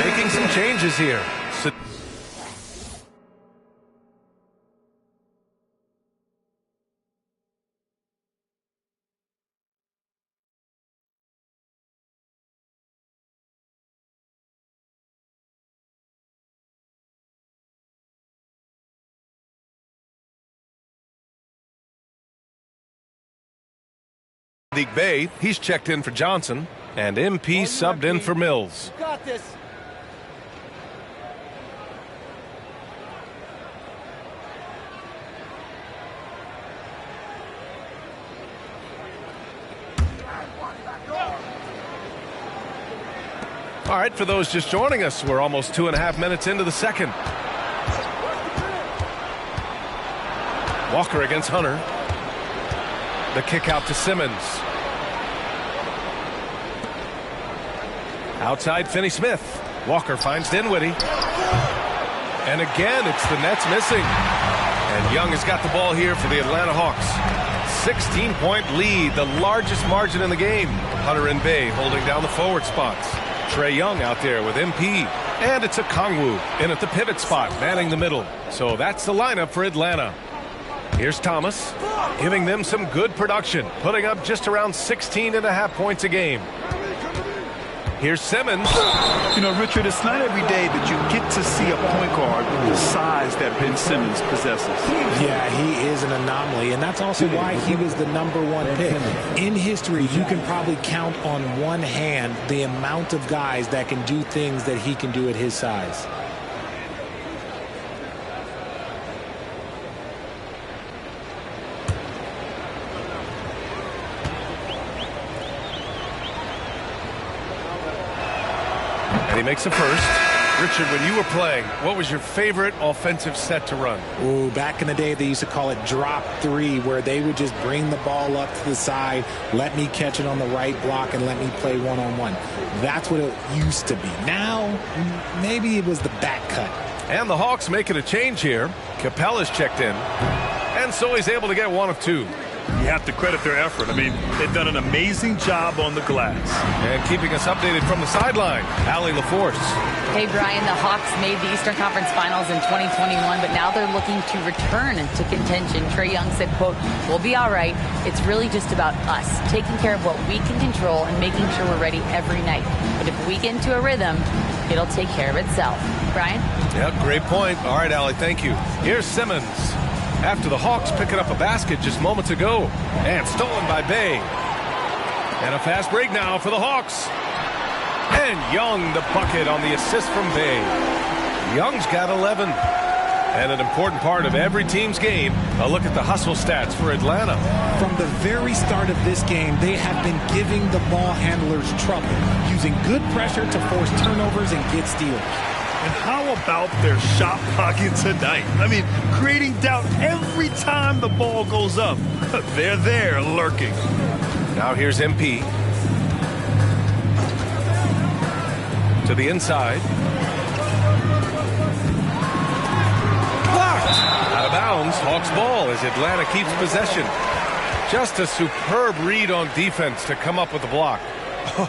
Making some changes here. Bay, he's checked in for Johnson, and MP subbed in for Mills. Got this. All right, for those just joining us, we're almost 2.5 minutes into the second. Walker against Hunter. The kick out to Simmons. Outside Finney-Smith. Walker finds Dinwiddie. And again, it's the Nets missing. And Young has got the ball here for the Atlanta Hawks. 16-point lead, the largest margin in the game. Hunter and Bay holding down the forward spots. Trae Young out there with MP. And it's a Kongwu in at the pivot spot, manning the middle. So that's the lineup for Atlanta. Here's Thomas, giving them some good production, putting up just around 16.5 points a game. Here's Simmons. You know, Richard, it's not every day that you get to see a point guard with the size that Ben Simmons possesses. Yeah, he is an anomaly, and that's also why he was the #1 pick. In history, you can probably count on one hand the amount of guys that can do things that he can do at his size. And he makes a first. Richard, when you were playing, what was your favorite offensive set to run? Ooh, back in the day, they used to call it drop three, where they would just bring the ball up to the side, let me catch it on the right block, and let me play one-on-one. That's what it used to be. Now, maybe it was the back cut. And the Hawks making a change here. Capella's checked in. And so he's able to get 1 of 2. You have to credit their effort. I mean, they've done an amazing job on the glass. And keeping us updated from the sideline, Allie LaForce. Hey, Brian, the Hawks made the Eastern Conference Finals in 2021, but now they're looking to return to contention. Trae Young said, quote, "We'll be all right. It's really just about us, taking care of what we can control and making sure we're ready every night. But if we get into a rhythm, it'll take care of itself." Brian? Yeah, great point. All right, Allie, thank you. Here's Simmons. After the Hawks picking up a basket just moments ago. And stolen by Bay. And a fast break now for the Hawks. And Young the bucket on the assist from Bay. Young's got 11. And an important part of every team's game, a look at the hustle stats for Atlanta. From the very start of this game, they have been giving the ball handlers trouble, using good pressure to force turnovers and get steals. And how about their shot pocket tonight? I mean, creating doubt every time the ball goes up. They're there lurking. Now here's MP. To the inside. Blocked. Out of bounds. Hawks ball as Atlanta keeps possession. Just a superb read on defense to come up with the block.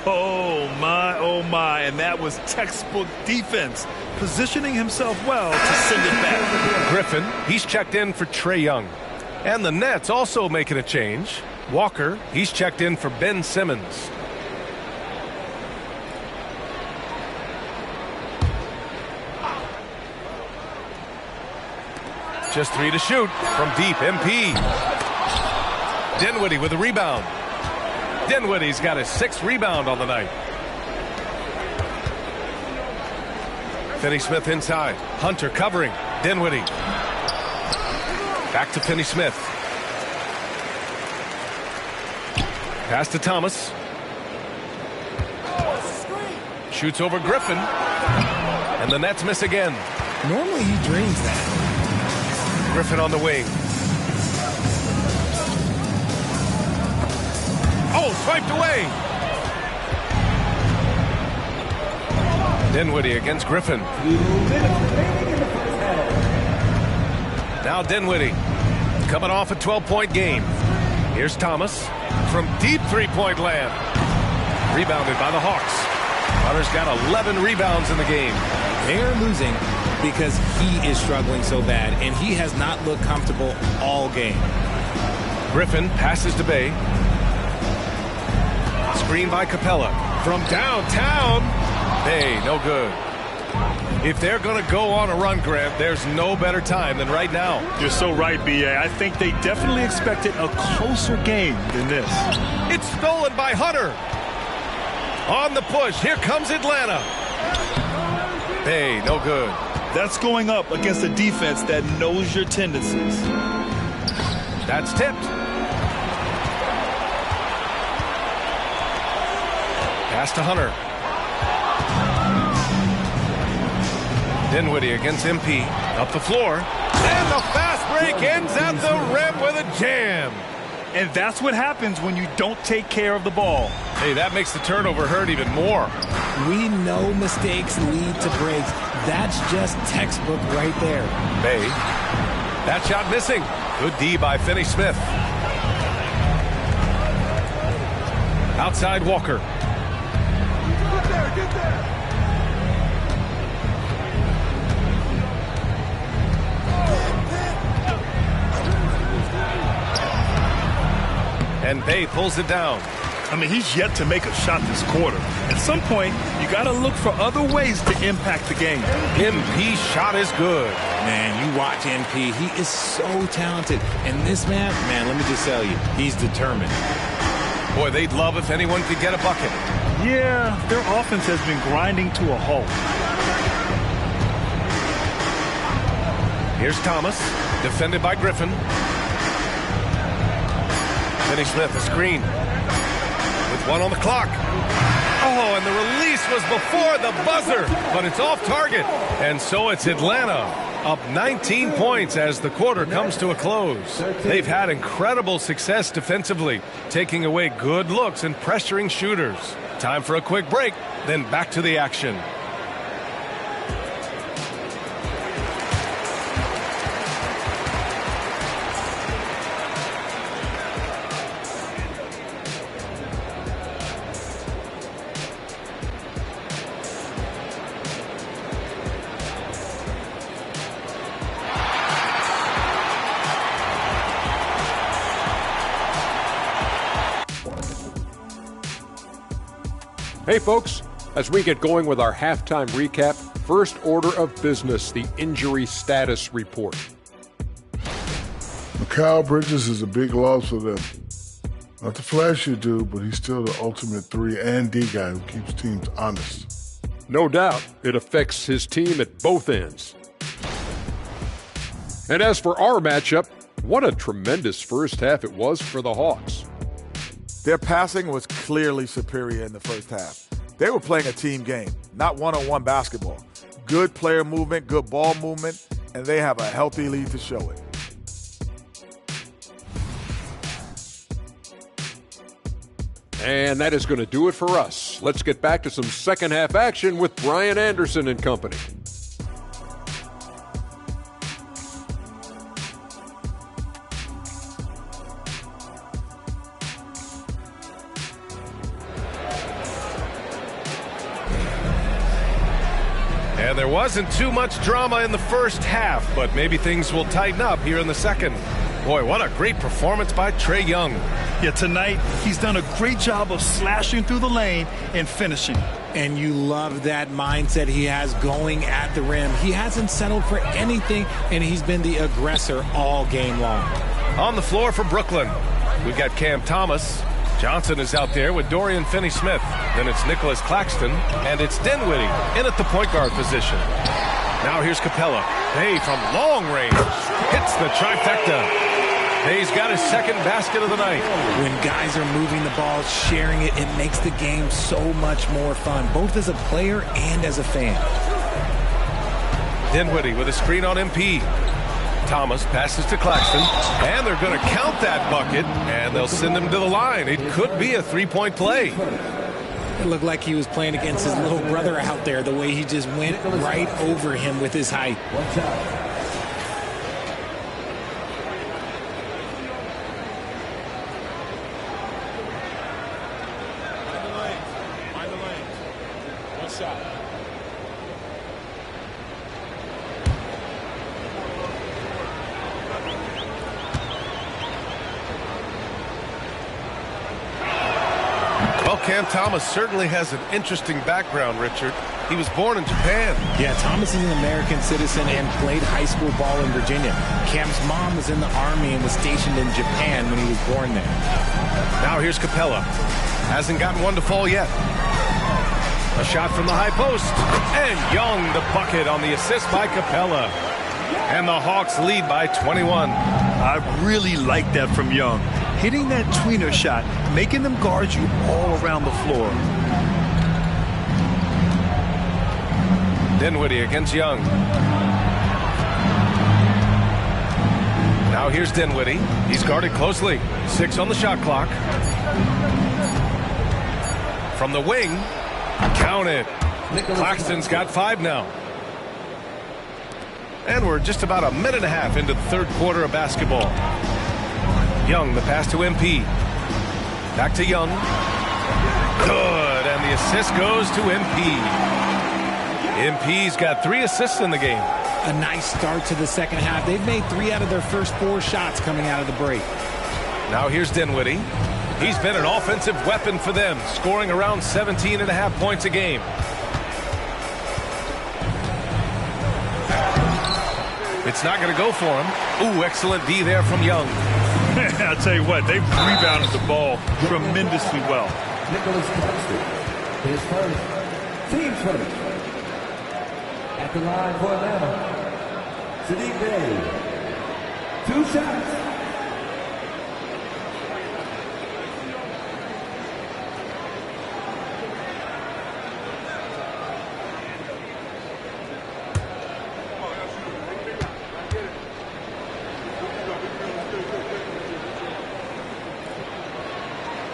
Oh my, and that was textbook defense, positioning himself well to send it back. Griffin, he's checked in for Trae Young. And the Nets also making a change. Walker, he's checked in for Ben Simmons. Just 3 to shoot from deep. MP. Dinwiddie with a rebound. Dinwiddie's got his 6th rebound on the night. Finney-Smith inside. Hunter covering. Dinwiddie. Back to Finney-Smith. Pass to Thomas. Shoots over Griffin. And the Nets miss again. Normally he dreams that. Griffin on the wing. Oh, swiped away. Dinwiddie against Griffin. Now Dinwiddie coming off a 12-point game. Here's Thomas from deep three-point land. Rebounded by the Hawks. Hunter's got 11 rebounds in the game. They're losing because he is struggling so bad, and he has not looked comfortable all game. Griffin passes to Bay. Screen by Capella. From downtown. Bay, no good. If they're going to go on a run, Grant, there's no better time than right now. You're so right, B.A. I think they definitely expected a closer game than this. It's stolen by Hunter. On the push, here comes Atlanta. Bay, no good. That's going up against a defense that knows your tendencies. That's tipped. Pass to Hunter. Dinwiddie against MP. Up the floor. And the fast break ends at the rim with a jam. And that's what happens when you don't take care of the ball. Hey, that makes the turnover hurt even more. We know mistakes lead to breaks. That's just textbook right there. Bay. That shot missing. Good D by Finney-Smith. Outside Walker. Get there. And Bay pulls it down. I mean, he's yet to make a shot this quarter. At some point, you got to look for other ways to impact the game. MP's shot is good. Man, you watch MP. He is so talented. And this man, let me just tell you, he's determined. Boy, they'd love if anyone could get a bucket. Yeah, their offense has been grinding to a halt. Here's Thomas, defended by Griffin. Finney-Smith, a screen. With one on the clock. Oh, and the release was before the buzzer, but it's off target. And so it's Atlanta up 19 points as the quarter comes to a close. They've had incredible success defensively, taking away good looks and pressuring shooters. Time for a quick break, then back to the action. Hey folks, as we get going with our halftime recap, first order of business, the injury status report. Mikal Bridges is a big loss for them. Not the flashy dude, but he's still the ultimate 3 and D guy who keeps teams honest. No doubt, it affects his team at both ends. And as for our matchup, what a tremendous first half it was for the Hawks. Their passing was clearly superior in the first half. They were playing a team game, not one-on-one basketball. Good player movement, good ball movement, and they have a healthy lead to show it. And that is going to do it for us. Let's get back to some second half action with Brian Anderson and company. And there wasn't too much drama in the first half, but maybe things will tighten up here in the second. Boy, what a great performance by Trae Young. Yeah, tonight he's done a great job of slashing through the lane and finishing. And you love that mindset he has going at the rim. He hasn't settled for anything, and he's been the aggressor all game long. On the floor for Brooklyn, we've got Cam Thomas. Johnson is out there with Dorian Finney-Smith. Then it's Nicholas Claxton, and it's Dinwiddie in at the point guard position. Now here's Capella. Hey, from long range, hits the trifecta. Hay's got his second basket of the night. When guys are moving the ball, sharing it, it makes the game so much more fun, both as a player and as a fan. Dinwiddie with a screen on MP. Thomas passes to Claxton, and they're going to count that bucket, and they'll send him to the line. It could be a three-point play. It looked like he was playing against his little brother out there, the way he just went right over him with his height. shot. Well, Cam Thomas certainly has an interesting background, Richard. He was born in Japan. Yeah, Thomas is an American citizen and played high school ball in Virginia. Cam's mom was in the Army and was stationed in Japan when he was born there. Now here's Capella. Hasn't gotten one to fall yet. A shot from the high post. And Young the bucket on the assist by Capella. And the Hawks lead by 21. I really like that from Young. Hitting that tweener shot, making them guard you all around the floor. Dinwiddie against Young. Now here's Dinwiddie. He's guarded closely. 6 on the shot clock. From the wing. Count it. Claxton's got 5 now. And we're just about a minute and a half into the third quarter of basketball. Young, the pass to MP. Back to Young. Good. And the assist goes to MP. MP's got 3 assists in the game. A nice start to the second half. They've made 3 out of their first 4 shots coming out of the break. Now here's Dinwiddie. He's been an offensive weapon for them, scoring around 17.5 points a game. It's not going to go for him. Ooh, excellent D there from Young. I'll tell you what, they've rebounded the ball tremendously well. Nicholas Claxton, his first team tournament. At the line for Atlanta, Sadiq Bey, 2 shots.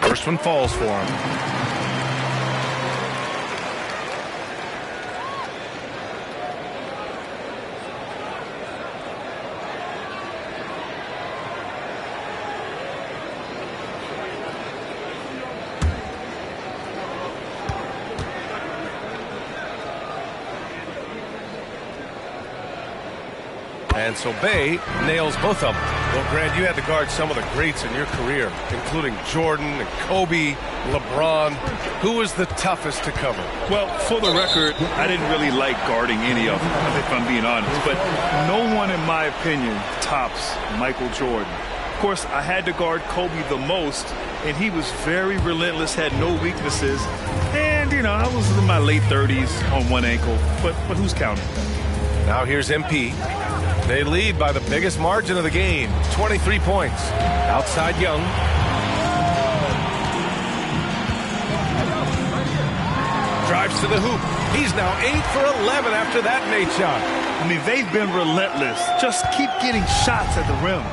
First one falls for him. And so Bey nails both of them. Well, Grant, you had to guard some of the greats in your career, including Jordan and Kobe, LeBron. Who was the toughest to cover? Well, for the record, I didn't really like guarding any of them, if I'm being honest. But no one, in my opinion, tops Michael Jordan. Of course, I had to guard Kobe the most, and he was very relentless, had no weaknesses. And, you know, I was in my late 30s on one ankle. But who's counting? Now here's MP. They lead by the biggest margin of the game, 23 points. Outside Young. Drives to the hoop. He's now 8 for 11 after that made shot. I mean, they've been relentless. Just keep getting shots at the rim.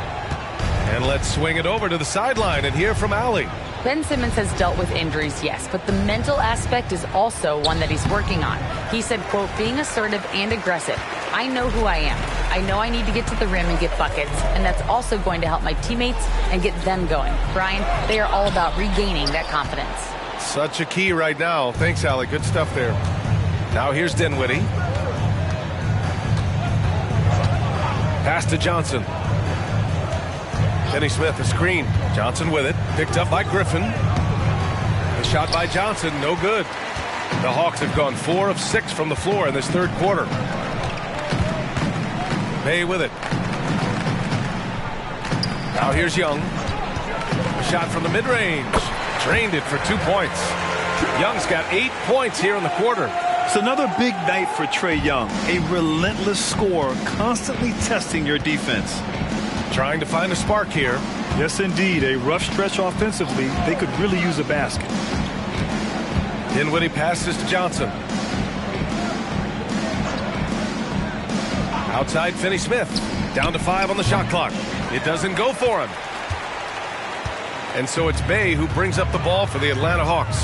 And let's swing it over to the sideline and hear from Allie. Ben Simmons has dealt with injuries, yes, but the mental aspect is also one that he's working on. He said, quote, being assertive and aggressive. I know who I am. I know I need to get to the rim and get buckets, and that's also going to help my teammates and get them going. Brian, they are all about regaining that confidence. Such a key right now. Thanks, Allie. Good stuff there. Now here's Dinwiddie. Pass to Johnson. Kenny Smith, a screen. Johnson with it. Picked up by Griffin. The shot by Johnson, no good. The Hawks have gone 4 of 6 from the floor in this third quarter. Bey with it. Now here's Young. A shot from the mid-range. Drained it for 2 points. Young's got 8 points here in the quarter. It's another big night for Trae Young. A relentless scorer, constantly testing your defense. Trying to find a spark here. Yes, indeed. A rough stretch offensively. They could really use a basket. Dinwiddie passes to Johnson. Outside Finney Smith. Down to 5 on the shot clock. It doesn't go for him. And so it's Bey who brings up the ball for the Atlanta Hawks.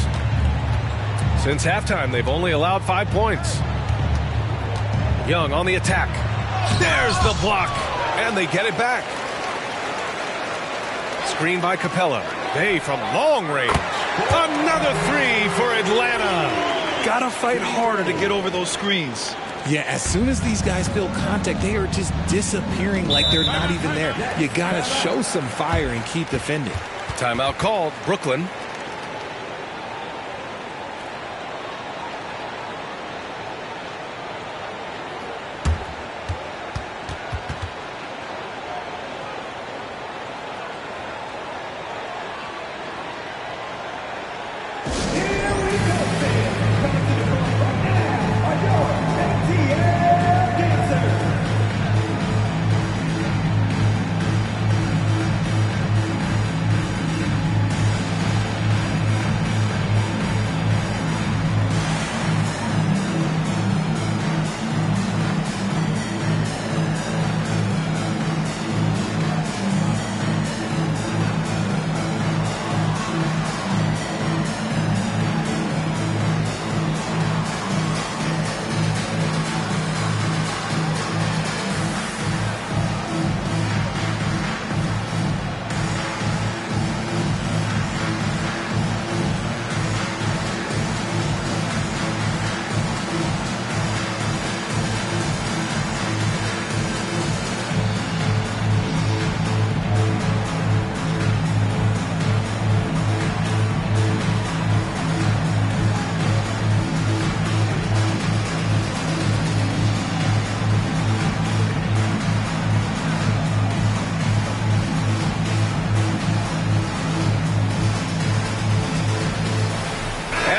Since halftime, they've only allowed 5 points. Young on the attack. There's the block. And they get it back. Screen by Capella. Bey from long range. Another 3 for Atlanta. got to fight harder to get over those screens. Yeah, as soon as these guys feel contact, they are just disappearing like they're not even there. You got to show some fire and keep defending. Timeout called, Brooklyn.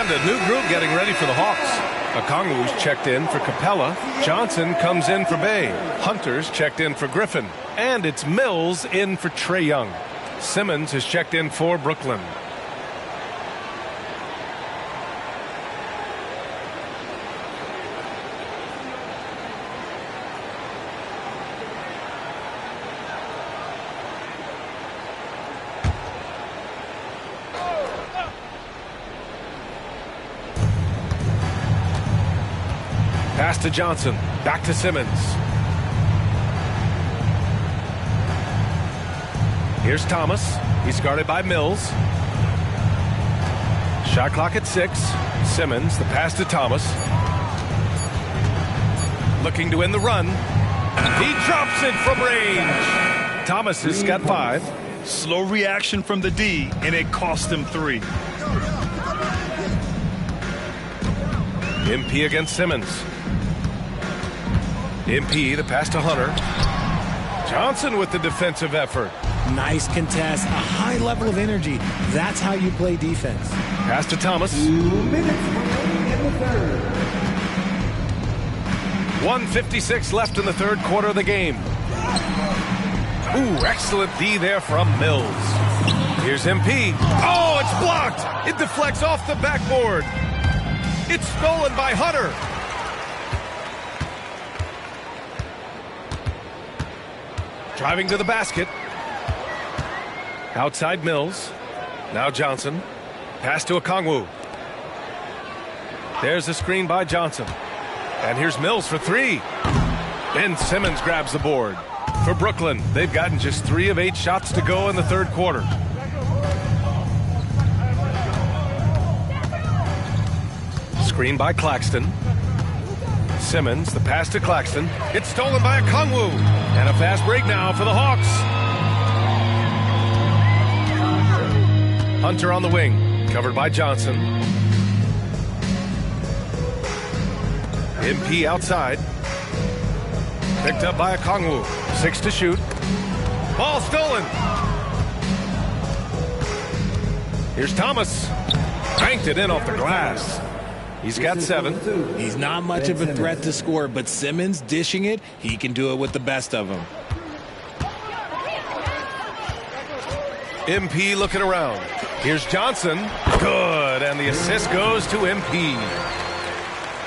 A new group getting ready for the Hawks. Okongwu's checked in for Capella. Johnson comes in for Bay. Hunter's checked in for Griffin. And it's Mills in for Trae Young. Simmons has checked in for Brooklyn. Pass to Johnson. Back to Simmons. Here's Thomas. He's guarded by Mills. Shot clock at 6. Simmons, the pass to Thomas. Looking to end the run. He drops it from range. Thomas has got 5. Slow reaction from the D, and it cost him 3. MP against Simmons. MP, the pass to Hunter. Johnson with the defensive effort. Nice contest, a high level of energy. That's how you play defense. Pass to Thomas. 2 minutes in the third. 1:56 left in the third quarter of the game. Ooh, excellent D there from Mills. Here's MP. Oh, it's blocked. It deflects off the backboard. It's stolen by Hunter. Driving to the basket. Outside Mills. Now Johnson. Pass to Okongwu. There's a screen by Johnson. And here's Mills for 3. Ben Simmons grabs the board. For Brooklyn, they've gotten just 3 of 8 shots to go in the third quarter. Screen by Claxton. Simmons, the pass to Claxton. It's stolen by Okongwu. And a fast break now for the Hawks. Hunter on the wing, covered by Johnson. MP outside. Picked up by Okongwu. 6 to shoot. Ball stolen. Here's Thomas. Banked it in off the glass. He's got 7. He's not much of a threat to score, but Simmons dishing it, he can do it with the best of them. MP looking around. Here's Johnson. Good, and the assist goes to MP.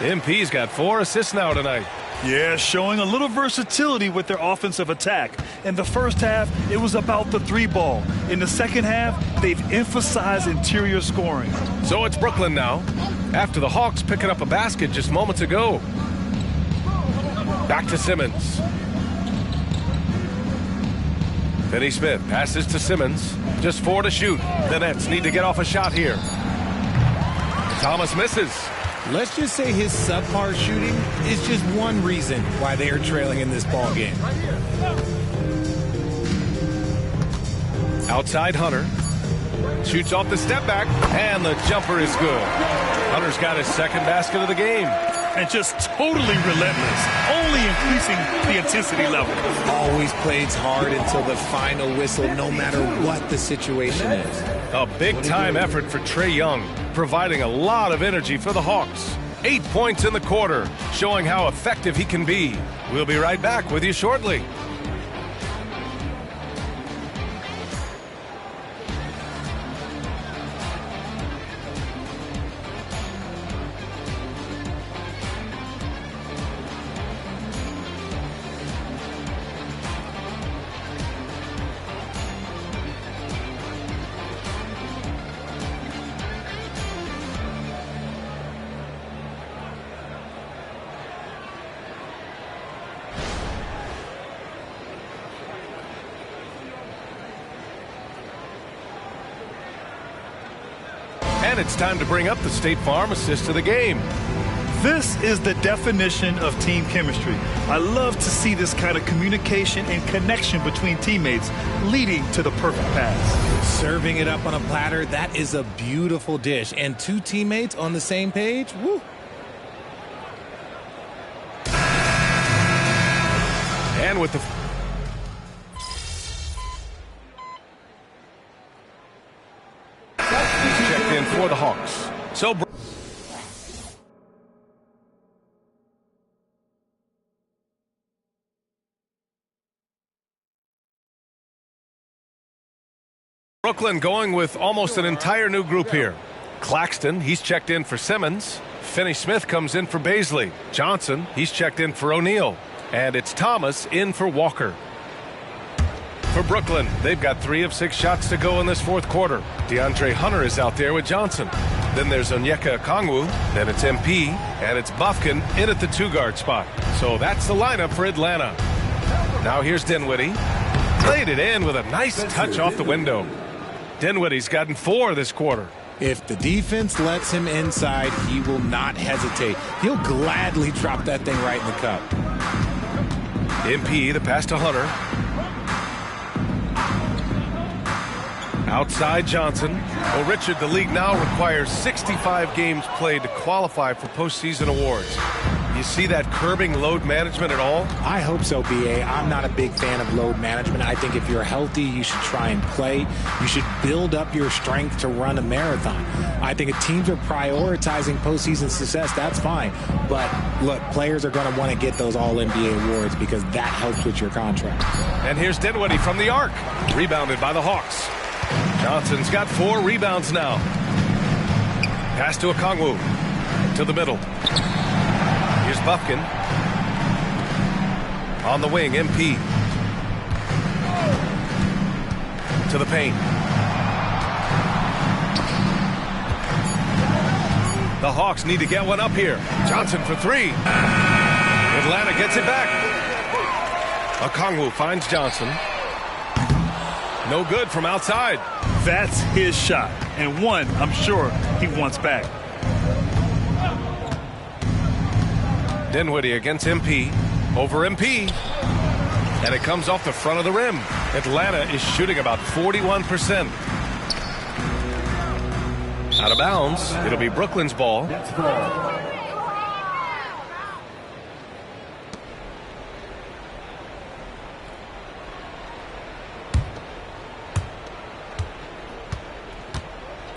MP's got 4 assists now tonight. Yeah, showing a little versatility with their offensive attack. In the first half, it was about the 3 ball. In the second half, they've emphasized interior scoring. So it's Brooklyn now, after the Hawks picking up a basket just moments ago. Back to Simmons. Finney Smith passes to Simmons. Just 4 to shoot. The Nets need to get off a shot here. Thomas misses. Let's just say his subpar shooting is just one reason why they are trailing in this ball game. Outside Hunter. Shoots off the step back, and the jumper is good. Hunter's got his second basket of the game. And just totally relentless, only increasing the intensity level. Always plays hard until the final whistle, no matter what the situation is. A big-time effort for Trae Young, providing a lot of energy for the Hawks. 8 points in the quarter, showing how effective he can be. We'll be right back with you shortly. And it's time to bring up the State Farm assist of the game. This is the definition of team chemistry. I love to see this kind of communication and connection between teammates leading to the perfect pass. Serving it up on a platter, that is a beautiful dish. And two teammates on the same page, woo. And with the checked in for the Hawks. So Brooklyn going with almost an entire new group here. Claxton, he's checked in for Simmons. Finney-Smith comes in for Baisley. Johnson, he's checked in for O'Neal. And it's Thomas in for Walker. For Brooklyn, they've got 3 of 6 shots to go in this fourth quarter. DeAndre Hunter is out there with Johnson. Then there's Onyeka Okongwu. Then it's MP. And it's Bufkin in at the 2-guard spot. So that's the lineup for Atlanta. Now here's Dinwiddie. Played it in with a nice touch off the window. Dinwiddie's gotten 4 this quarter. If the defense lets him inside, he will not hesitate. He'll gladly drop that thing right in the cup. MP, the pass to Hunter. Outside Johnson. Well, Richard, the league now requires 65 games played to qualify for postseason awards. You see that curbing load management at all? I hope so, B.A. I'm not a big fan of load management. I think if you're healthy, you should try and play. You should build up your strength to run a marathon. I think if teams are prioritizing postseason success, that's fine. But, look, players are going to want to get those All-NBA awards because that helps with your contract. And here's Dinwiddie from the arc. Rebounded by the Hawks. Johnson's got 4 rebounds now. Pass to Okongwu. To the middle. Here's Bufkin. On the wing, MP. To the paint. The Hawks need to get one up here. Johnson for 3. Atlanta gets it back. Okongwu finds Johnson. No good from outside. That's his shot, and one I'm sure he wants back. Dinwiddie against MP. Over MP. And it comes off the front of the rim. Atlanta is shooting about 41%. Out of bounds. It'll be Brooklyn's ball.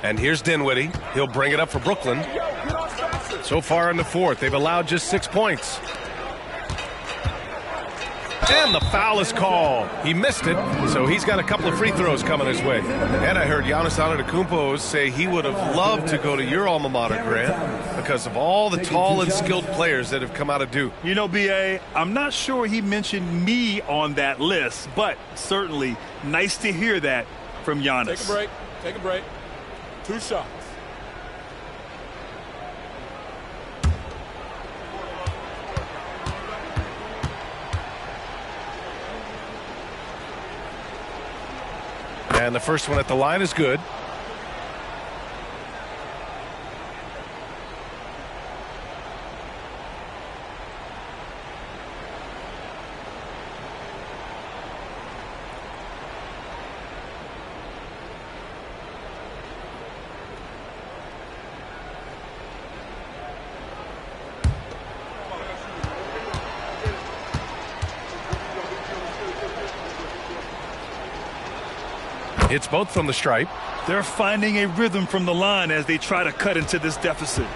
And here's Dinwiddie. He'll bring it up for Brooklyn. So far in the fourth, they've allowed just 6 points. And the foul is called. He missed it, so he's got a couple of free throws coming his way. And I heard Giannis Antetokounmpo say he would have loved to go to your alma mater, Grant, because of all the tall and skilled players that have come out of Duke. You know, B.A., I'm not sure he mentioned me on that list, but certainly nice to hear that from Giannis. Take a break. Take a break. 2 shots. And the first one at the line is good. It's both from the stripe. They're finding a rhythm from the line as they try to cut into this deficit.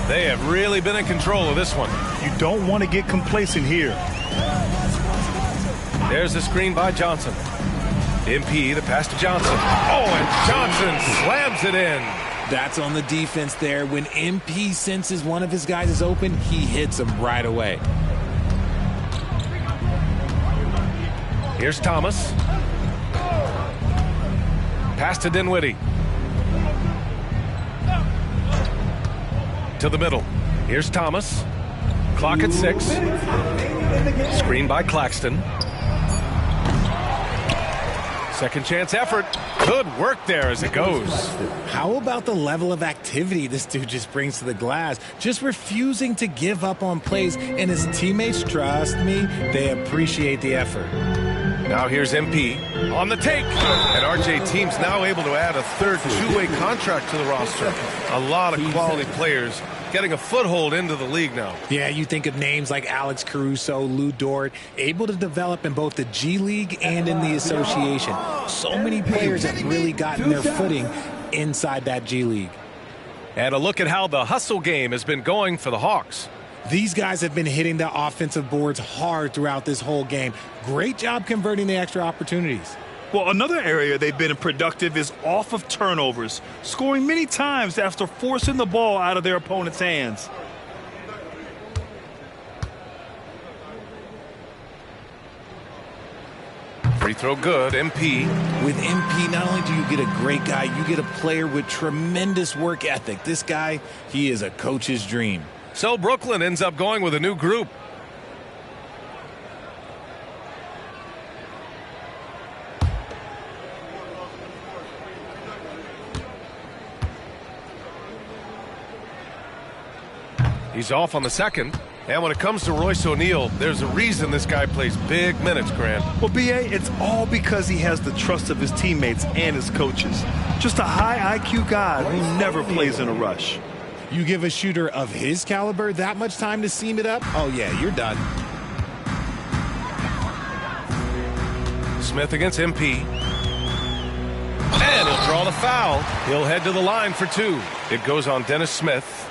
They have really been in control of this one. You don't want to get complacent here. There's the screen by Johnson. MP, the pass to Johnson. Oh, and Johnson slams it in. That's on the defense there. When MP senses one of his guys is open, he hits him right away. Here's Thomas. Pass to Dinwiddie. To the middle. Here's Thomas. Clock at 6. Screen by Claxton. Second chance effort. Good work there as it goes. How about the level of activity this dude just brings to the glass? Just refusing to give up on plays, and his teammates, trust me, they appreciate the effort. Now here's MP on the take. And RJ team's now able to add a third two-way contract to the roster. A lot of quality players getting a foothold into the league now. Yeah, you think of names like Alex Caruso, Lou Dort, able to develop in both the G League and in the association. So many players have really gotten their footing inside that G League. And a look at how the hustle game has been going for the Hawks. These guys have been hitting the offensive boards hard throughout this whole game. Great job converting the extra opportunities. Well, another area they've been productive is off of turnovers, scoring many times after forcing the ball out of their opponent's hands. Free throw good, MP. With MP, not only do you get a great guy, you get a player with tremendous work ethic. This guy, he is a coach's dream. So Brooklyn ends up going with a new group. He's off on the second. And when it comes to Royce O'Neal, there's a reason this guy plays big minutes, Grant. Well, B.A., it's all because he has the trust of his teammates and his coaches. Just a high IQ guy who never plays in a rush. You give a shooter of his caliber that much time to seam it up, oh yeah, you're done. Smith against MP. And he'll draw the foul. He'll head to the line for 2. It goes on Dennis Smith.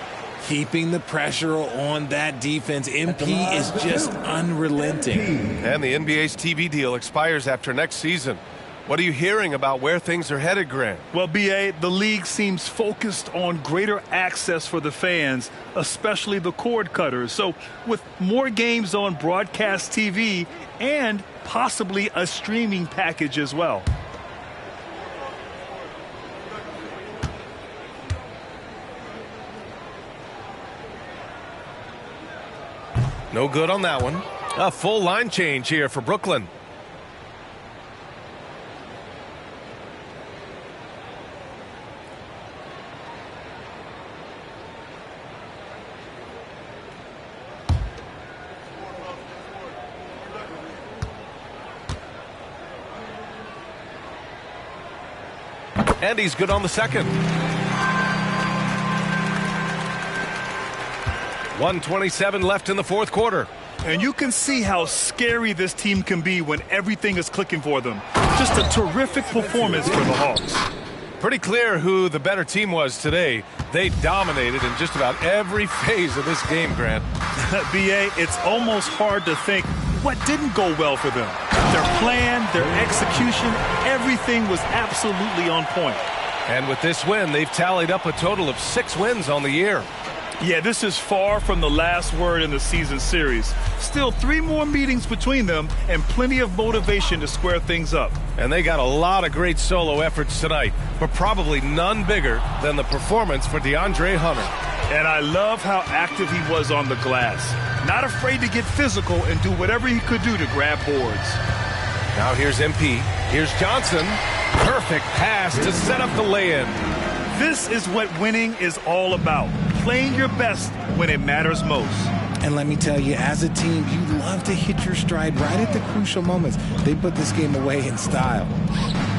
Keeping the pressure on that defense. MP is just unrelenting. And the NBA's TV deal expires after next season. What are you hearing about where things are headed, Grant? Well, B.A., the league seems focused on greater access for the fans, especially the cord cutters. So with more games on broadcast TV and possibly a streaming package as well. No good on that one. A full line change here for Brooklyn. And he's good on the second. 1:27 left in the fourth quarter. And you can see how scary this team can be when everything is clicking for them. Just a terrific performance for the Hawks. Pretty clear who the better team was today. They dominated in just about every phase of this game, Grant. B.A., it's almost hard to think what didn't go well for them. Their plan, their execution, everything was absolutely on point. And with this win, they've tallied up a total of 6 wins on the year. Yeah, this is far from the last word in the season series. Still 3 more meetings between them and plenty of motivation to square things up. And they got a lot of great solo efforts tonight, but probably none bigger than the performance for DeAndre Hunter. And I love how active he was on the glass. Not afraid to get physical and do whatever he could do to grab boards. Now here's MP. Here's Johnson. Perfect pass to set up the lay-in. This is what winning is all about. Playing your best when it matters most. And let me tell you, as a team, you love to hit your stride right at the crucial moments. They put this game away in style.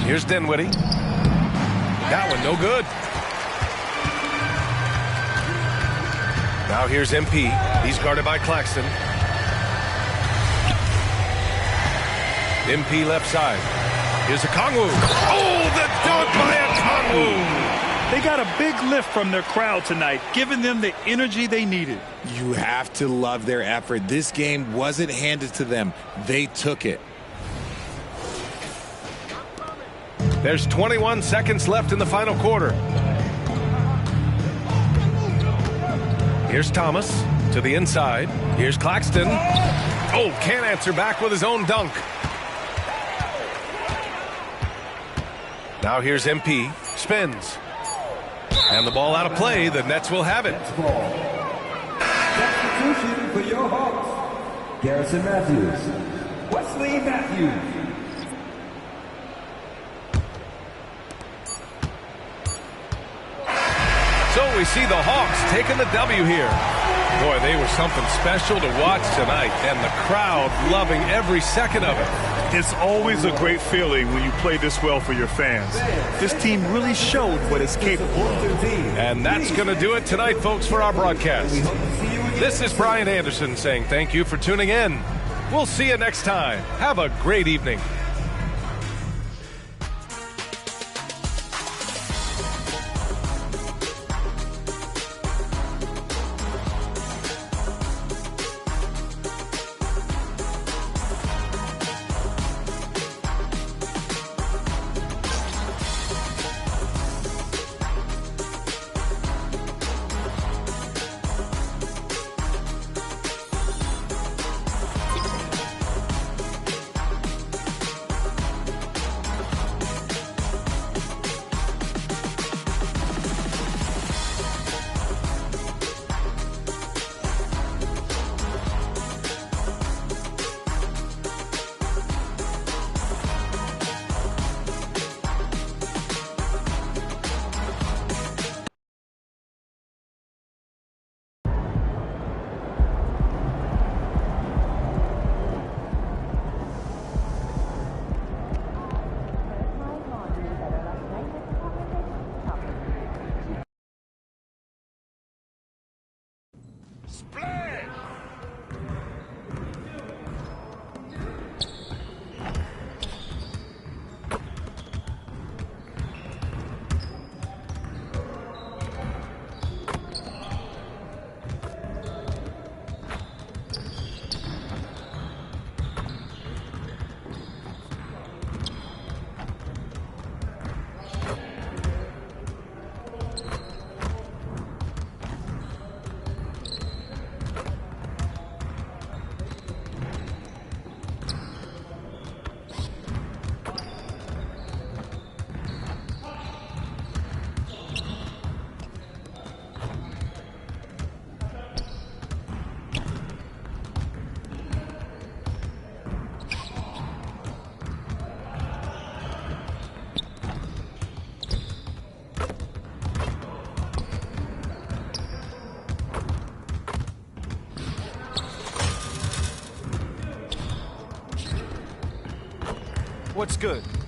Here's Dinwiddie. That one no good. Now here's MP. He's guarded by Claxton. MP left side. Here's Okongwu. Oh, the dunk by Okongwu. They got a big lift from their crowd tonight, giving them the energy they needed. You have to love their effort. This game wasn't handed to them. They took it. There's 21 seconds left in the final quarter. Here's Thomas to the inside. Here's Claxton. Oh, can't answer back with his own dunk. Now here's MP. Spins. And the ball out of play. The Nets will have it. Substitution for your Hawks. Garrison Matthews. Wesley Matthews. So we see the Hawks taking the W here. Boy, they were something special to watch tonight, and the crowd loving every second of it. It's always a great feeling when you play this well for your fans. This team really showed what it's capable of. And that's going to do it tonight, folks, for our broadcast. This is Brian Anderson saying thank you for tuning in. We'll see you next time. Have a great evening. What's good?